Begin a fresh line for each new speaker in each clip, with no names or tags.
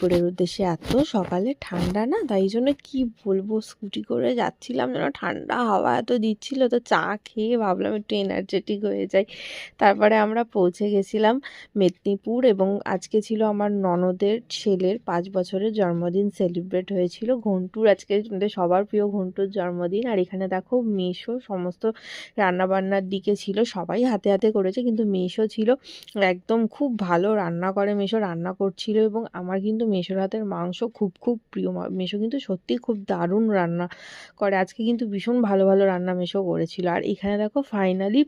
সোদপুরের উদ্দেশ্যে। এত সকালে ঠান্ডা না, তাই জন্য কি বলবো, স্কুটি করে যাচ্ছিলাম যেন ঠান্ডা হাওয়া এত দিচ্ছিল, তো চা খেয়ে ভাবলাম একটু এনার্জেটিক হয়ে যাই। তারপরে আমরা পৌঁছে গেছিলাম মেদিনীপুর, এবং আজকে ছিল আমার ননদের ছেলের 5 বছরের জন্মদিন সেলিব্রেট হয়েছিল। ঘন্টুর আজকে আমাদের সবার প্রিয় ঘন্টুর জন্মদিন। আর এখানে দেখো মেশো সমস্ত রান্নাবান্নার দিকে ছিল, সবাই হাতে হাতে করেছে, কিন্তু মেশো ছিল একদম খুব ভালো রান্না করে। মেশো রান্না করছিল, এবং আমার কিন্তু মেশোর হাতের মাংস খুব খুব প্রিয়। মেশো কিন্তু সত্যি খুব দারুণ রান্না করে। আজকে কিন্তু ভীষণ ভালো ভালো রান্না মেশো করেছিল। আর এখানে দেখো ফাইনালি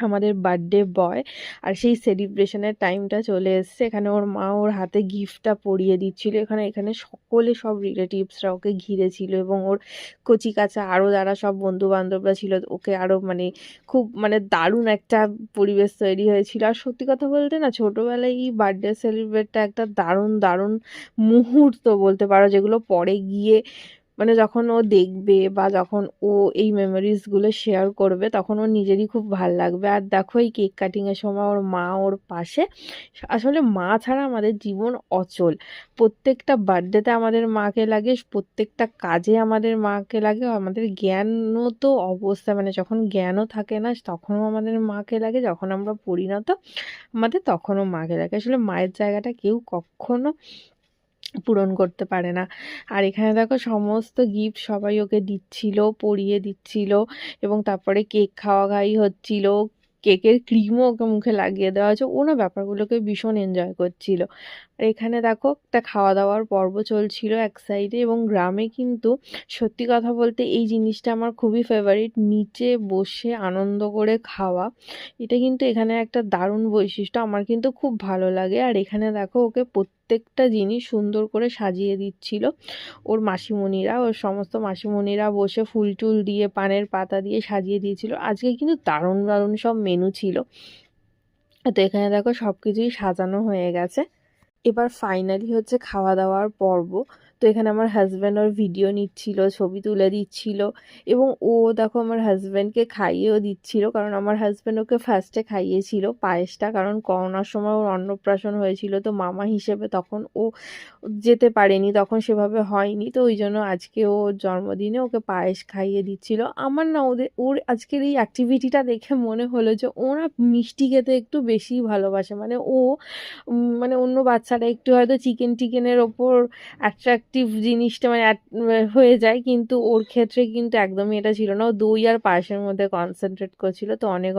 আমাদের বার্থডে বয় আর সেই সেলিব্রেশনের টাইমটা চলে এসছে। এখানে ওর মা ওর হাতে গিফটটা পরিয়ে দিচ্ছিল। এখানে এখানে সকলে, সব রিলেটিভসরা ওকে ঘিরে ছিল, এবং ওর কচি কাঁচা আরও যারা সব বন্ধু বান্ধবরা ছিল ওকে আরও খুব দারুণ একটা পরিবেশ তৈরি হয়েছিল। আর সত্যি কথা বলতে না, ছোটোবেলায় এই বার্থডে সেলিব্রেটটা একটা দারুণ দারুণ মুহূর্ত বলতে পারো, যেগুলো পরে গিয়ে যখন ও দেখবে বা যখন ও এই মেমোরিজগুলো শেয়ার করবে, তখন ওর নিজেরই খুব ভাল লাগবে। আর দেখো এই কেক কাটিংয়ের সময় ওর মা ওর পাশে। আসলে মা ছাড়া আমাদের জীবন অচল। প্রত্যেকটা বার্থডেতে আমাদের মাকে লাগে, প্রত্যেকটা কাজে আমাদের মাকে লাগে। আমাদের জ্ঞানও তো অবস্থা, যখন জ্ঞানও থাকে না তখনও আমাদের মাকে লাগে, যখন আমরা পরিণত আমাদের তখনও মাকে লাগে। আসলে মায়ের জায়গাটা কেউ কখনো পূরণ করতে পারে না। আর এখানে দেখো সমস্ত গিফট সবাই ওকে দিচ্ছিল, পরিয়ে দিচ্ছিল, এবং তারপরে কেক খাওয়াই হচ্ছিল। কেকের ক্রিমও ওকে মুখে লাগিয়ে দেওয়া হয়েছে। ও না ব্যাপারগুলোকে ভীষণ এনজয় করছিল। আর এখানে দেখো একটা খাওয়া দাওয়ার পর্ব চলছিল এক সাইডে। এবং গ্রামে কিন্তু সত্যি কথা বলতে এই জিনিসটা আমার খুবই ফেভারিট, নিচে বসে আনন্দ করে খাওয়া। এটা কিন্তু এখানে একটা দারুণ বৈশিষ্ট্য, আমার কিন্তু খুব ভালো লাগে। আর এখানে দেখো ওকে প্রত্যেকটা জিনিস সুন্দর করে সাজিয়ে দিচ্ছিল ওর মাসিমণিরা। ওর সমস্ত মাসিমণিরা বসে ফুল টুল দিয়ে পানের পাতা দিয়ে সাজিয়ে দিয়েছিল। আজকে কিন্তু দারুণ দারুণ সব মেনু ছিল। তো এখানে দেখো সব কিছুই সাজানো হয়ে গেছে। এবার ফাইনালি হচ্ছে খাওয়া দাওয়ার পর্ব। তো এখানে আমার হাজব্যান্ড ওর ভিডিও নিচ্ছিল, ছবি তুলে দিচ্ছিল, এবং ও দেখো আমার হাজব্যান্ডকে খাইয়েও দিচ্ছিল, কারণ আমার হাজব্যান্ড ওকে ফার্স্টে খাইয়েছিল পায়েসটা, কারণ করোনার সময় ওর অন্নপ্রাশন হয়েছিল, তো মামা হিসেবে তখন ও যেতে পারেনি, তখন সেভাবে হয়নি, তো ওই জন্য আজকে ওর জন্মদিনে ওকে পায়েস খাইয়ে দিচ্ছিল। আমার না ওর আজকের এই অ্যাক্টিভিটিটা দেখে মনে হলো যে ও না মিষ্টি খেতে একটু বেশি ভালোবাসে। ও অন্য বাচ্চারা একটু হয়তো চিকেনের ওপর অ্যাট্রাকটিভ জিনিসটা হয়ে যায়, কিন্তু ওর ক্ষেত্রে কিন্তু একদমই এটা ছিল না। ও দই আর পায়েসের মধ্যে কনসেন্ট্রেট করছিল। তো অনেক